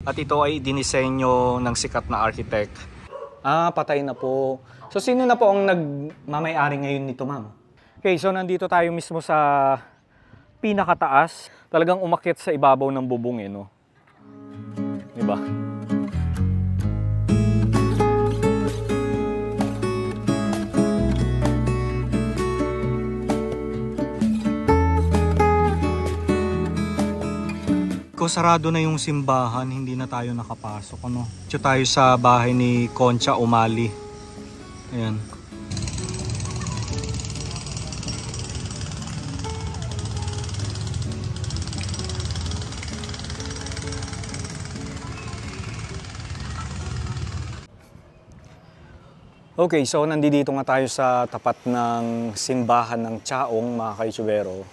At ito ay dinisenyo ng sikat na architect. Patay na po. So sino na po ang nagmamay-ari ngayon nito, ma'am? Okay, so nandito tayo mismo sa pinakataas. Talagang umakyat sa ibabaw ng bubong no? Diba? Sarado na yung simbahan, hindi na tayo nakapasok. Dito tayo sa bahay ni Concha Umali. Ayan. Okay, so nandito nga tayo sa tapat ng simbahan ng Chaong, mga ka-YouTubero.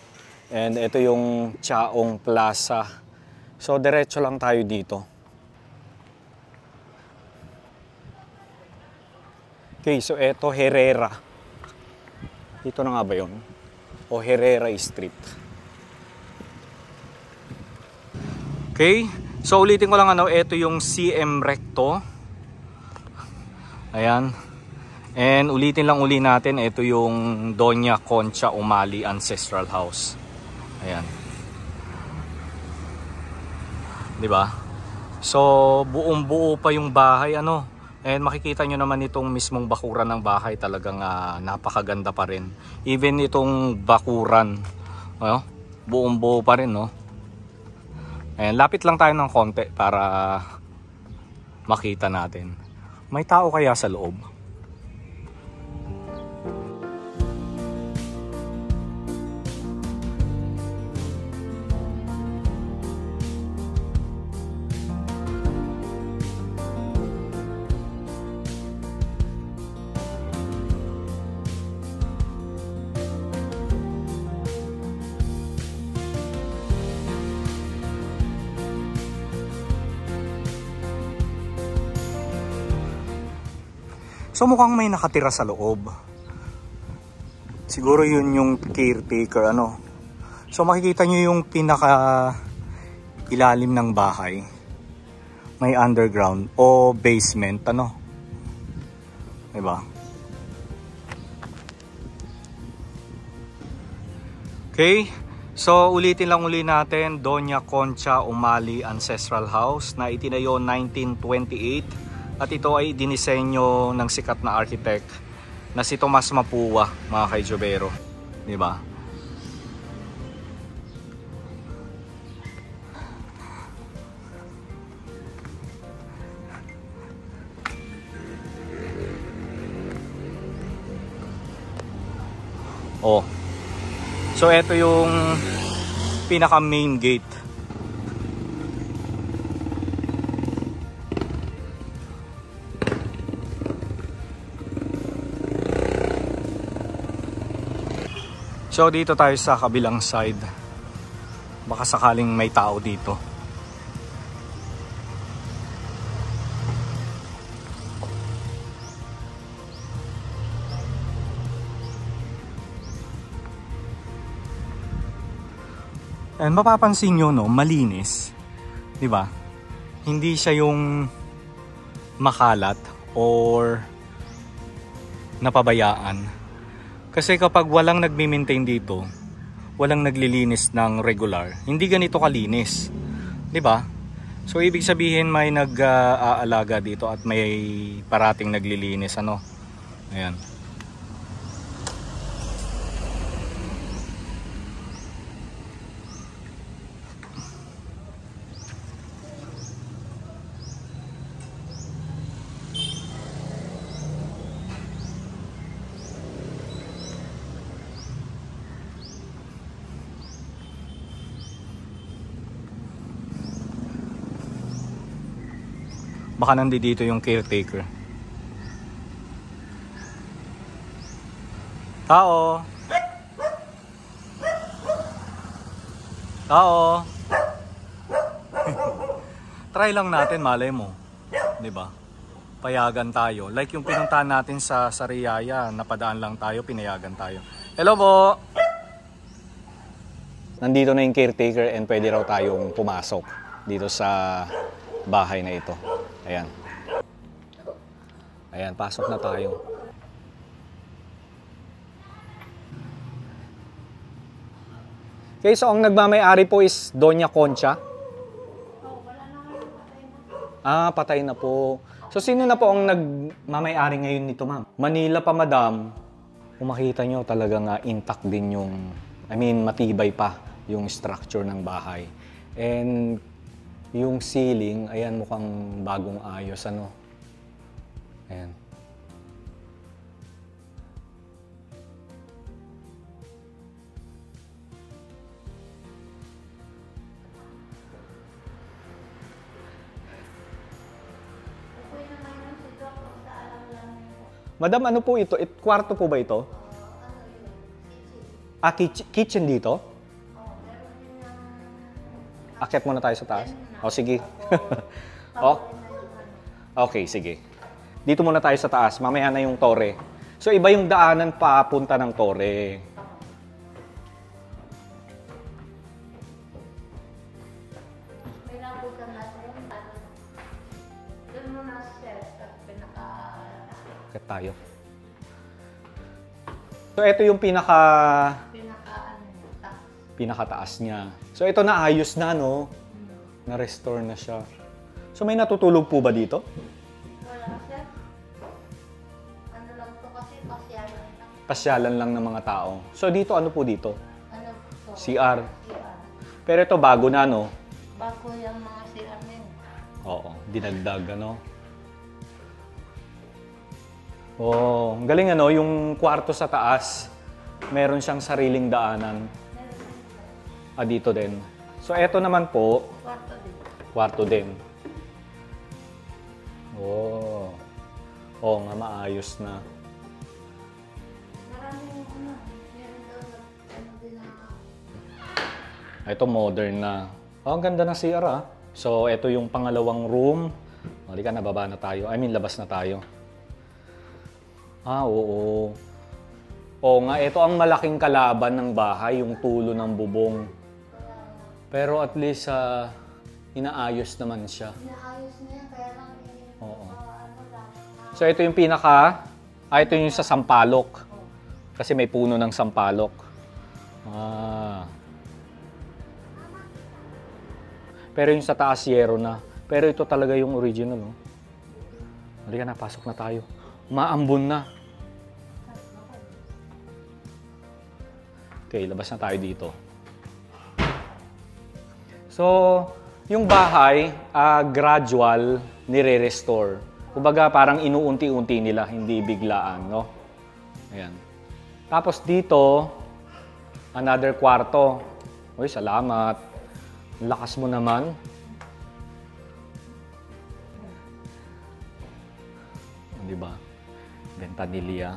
And ito yung Chaong Plaza. So, diretso lang tayo dito. Okay, so eto Herrera. Dito na nga ba yun? O Herrera Street. Okay, so ulitin ko lang eto yung CM Recto. Ayan. And ulitin lang natin, ito yung Doña Concha Umali Ancestral House. Ayan. Diba? So, buong-buo pa yung bahay, And makikita nyo naman itong mismong bakuran ng bahay, talagang napakaganda pa rin. Even itong bakuran, buong-buo pa rin, no? Ayan, lapit lang tayo ng konti para makita natin. May tao kaya sa loob? So mukhang may nakatira sa loob. Siguro yun yung caretaker, So makikita nyo yung pinaka ilalim ng bahay. May underground o basement, Diba? Okay. So ulitin lang natin, Doña Concha Umali Ancestral House na itinayo 1928. At ito ay dinisenyo ng sikat na architect na si Tomas Mapua, mga ka-YouTubero. Diba? Oh. So ito yung pinaka main gate. So dito tayo sa kabilang side. Baka sakaling may tao dito. And mapapansin nyo, malinis. 'Di ba? Hindi siya yung makalat or napabayaan. Kasi kapag walang nagmi-maintain dito, walang naglilinis ng regular, hindi ganito kalinis. 'Di ba? So ibig sabihin may nag-aalaga dito at may parating naglilinis, Ayan. Baka nandito yung caretaker. Tao. Tao. Try lang natin, malay mo. 'Di ba? Payagan tayo. Like yung pinuntahan natin sa Sariaya, napadaan lang tayo, pinayagan tayo. Hello po. Nandito na yung caretaker and pwede raw tayong pumasok dito sa bahay na ito. Ayan. Ayan, pasok na tayo. Okay, so ang nagmamay-ari po is Doña Concha. Ah, patay na po. So, sino na po ang nagmamay-ari ngayon nito, ma'am? Manila pa, madam. Kung makita nyo, talagang intact din yung, matibay pa yung structure ng bahay. And yung ceiling, ayan, mukhang bagong ayos, ano? Ayan. Madam, ano po ito? Kwarto po ba ito? Ah, kitchen dito? Akyat muna tayo sa taas. O, sige. Oh. Okay, sige. Dito muna tayo sa taas. Mamaya na yung tore. So, iba yung daanan papunta ng tore. Akyat tayo. So, ito yung pinakataas niya. So, ito na ayos na, no? Na-restore na siya. So, may natutulog po ba dito? Wala, sir. Ano lang to kasi, pasyalan lang. Pasyalan lang ng mga tao. So, dito, ano po dito? Ano to? CR. CR. Pero ito, bago na, no? Bago yung mga CR na yun. Oo, dinagdag, ano? Oh, ang galing, ano? Yung kwarto sa taas, meron siyang sariling daanan. Ah, dito din. So, eto naman po, Kwarto din. kwarto din. Oh. Oo nga, maayos na. Maraming meron daw din na Ito, modern na. Oh, ang ganda ng CR, ah. So, ito yung pangalawang room. Halika, nababa na tayo. Labas na tayo. Ah, oo. Oo nga, ito ang malaking kalaban ng bahay, yung tulo ng bubong. Pero at least, inaayos naman siya. inaayos niya, kaya lang Oo. ano lang. So, ito yung ito yung sa sampalok. Kasi may puno ng sampalok. Ah. Pero yung sa taas, yero na. Pero ito talaga yung original, no? Halika na, pasok na tayo. Maambon na. Okay, labas na tayo dito. So, yung bahay, gradual, nire-restore. Kumbaga, parang inuunti-unti nila, hindi biglaan, no? Ayan. Tapos dito, another kwarto. Uy, salamat. Lakas mo naman. Di ba? Ventanilla.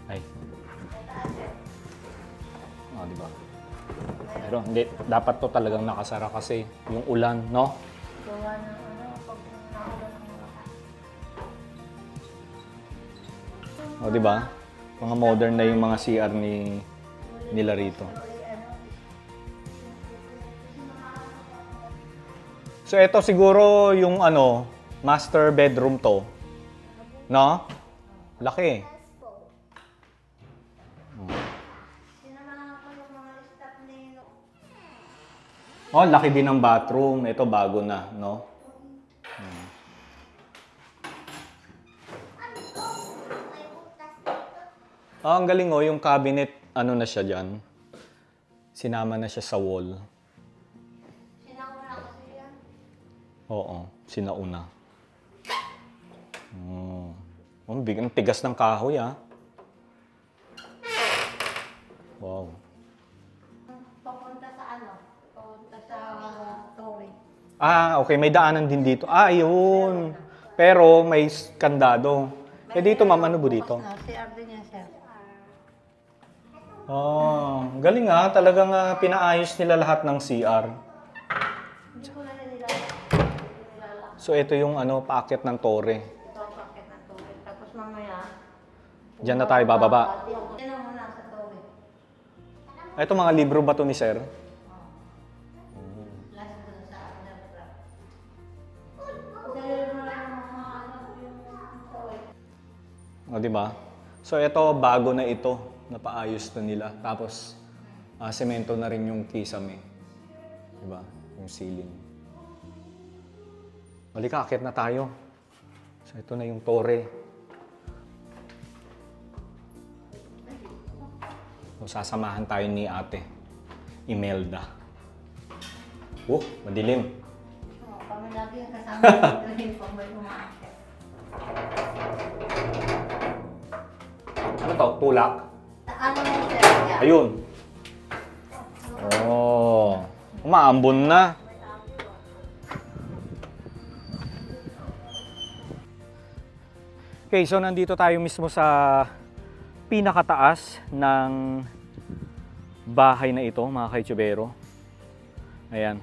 Ay. Di ba? Pero hindi, dapat to talagang nakasara kasi yung ulan, no? Gawa ng pag naulan ng mga. Di ba? Mga modern na yung mga CR nila rito. So ito siguro yung master bedroom to. No? Laki. Sinamahan ko yung mga staff ni Oh, laki din ng bathroom. Ito bago na, no? Oh, ang galing, oh, yung cabinet, na siya dyan. Sinama na siya sa wall. Sinauna kasi yan. Oo, sinauna. Ang tigas ng kahoy, ah. Wow. Papunta sa Papunta sa Torre. Ah, okay. May daanan din dito. Ah, ayun. Pero may kandado. Eh dito, ma'am, ano po dito? CR din yan, sir. Oh, galing, ah. Talagang pinaayos nila lahat ng CR. Hindi ko na nilalak. So, ito yung paakyat ng tore. Ito ang packet ng Torre. Tapos mamaya, Diyan na tayo bababa. yan na muna sa Torre. Ito mga libro ba to ni sir? Last doon sa underground. O, di ba? So, ito, bago na ito. Napaayos na nila. Tapos, semento na rin yung kisame. Di ba? Yung ceiling. Halika, akit na tayo. So, ito na yung tore. So, sasamahan tayo ni ate. Imelda. Oh, madilim. Oo, kami lagi yung kasama dito rin pag may umaakit. Ano to? Tulak? Ano mo sir? Yan. Ayun. Oh, umaambon na. Okay, so nandito tayo mismo sa pinakataas ng bahay na ito, mga kaitsubero. Ayan.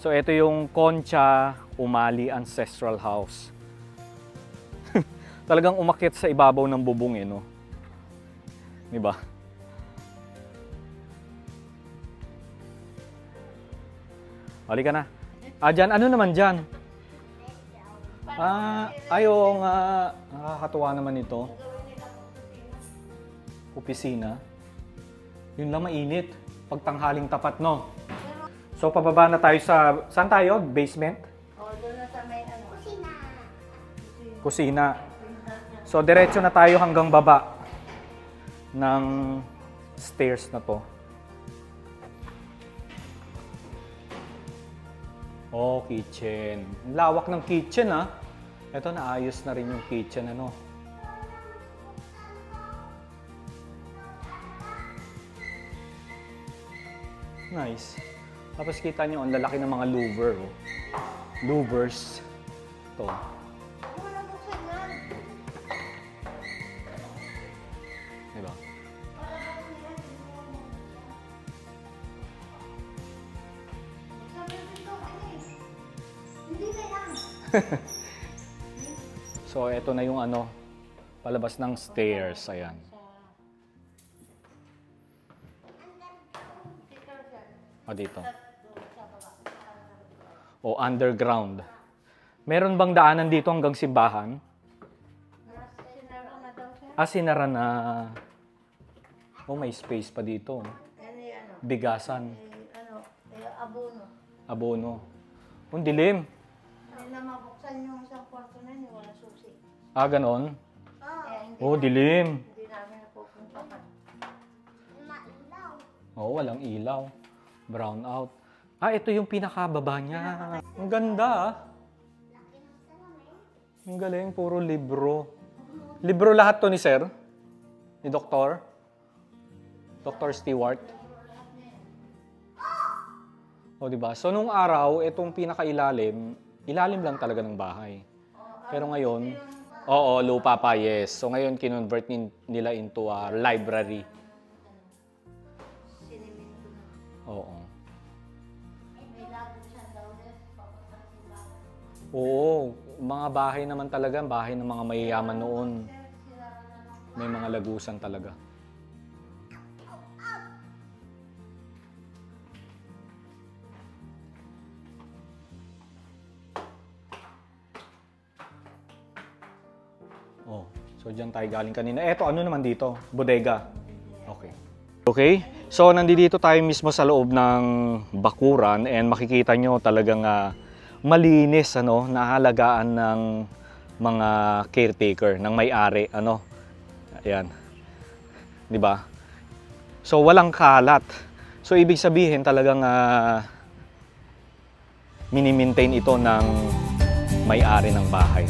So, ito yung Concha Umali Ancestral House. Talagang umakyat sa ibabaw ng bubong eh, no? Diba? Halika na. Dyan, ano naman dyan? Ayaw nga. Nakakatuwa naman ito. Opisina. Yun lang mainit. Pagtanghaling tapat, no? So, pababa na tayo sa... Saan tayo? Basement? O, doon na sa may ano. Kusina. So, diretso na tayo hanggang baba ng stairs na to. Oh, kitchen. Ang lawak ng kitchen, ah. Ito, naayos na rin yung kitchen, ano. Nice. Tapos kita nyo, ang lalaki ng mga louver, oh. Louvers. Ito. Wala buksan yan. Diba? Sabi ko ito, hindi na yan. So, ito na yung ano, palabas ng stairs. Ayan. Dito. O, underground. Meron bang daanan dito hanggang simbahan? Sinara na daw siya. Sinara na. Oh, may space pa dito. Ano yan, ano? Bigasan. Abono. Abono. Ang dilim. Hindi na mabuksan yung isang kwarto na yun, wala susi. Ganon. Kaya hindi Oh, dilim. hindi namin napupuntahan. Oh, walang ilaw. Brown out. Ito yung pinakababa niya. Ang ganda, ah. Ang galing, puro libro. Libro lahat to ni Sir? Ni Doktor? Dr. Stewart? O, diba? So, nung araw, itong pinakailalim, ilalim lang talaga ng bahay. Pero ngayon, oo, lupa pa, yes. So, ngayon, kinonvert nila into a library. Oo. May labot siya daw din, papunta sa simbahan. Oo, mga bahay naman talaga, bahay ng mga mayayaman noon. May mga lagusan talaga. Oh, so dyan tayo galing kanina. Eto, ano naman dito? Bodega. Okay. Okay, so nandito tayo mismo sa loob ng bakuran and makikita nyo talagang malinis, ano, nahalagaan ng mga caretaker, ng may-ari, ano. Ayan. 'Di ba? So walang kalat. So ibig sabihin talagang mini-maintain ito ng may-ari ng bahay.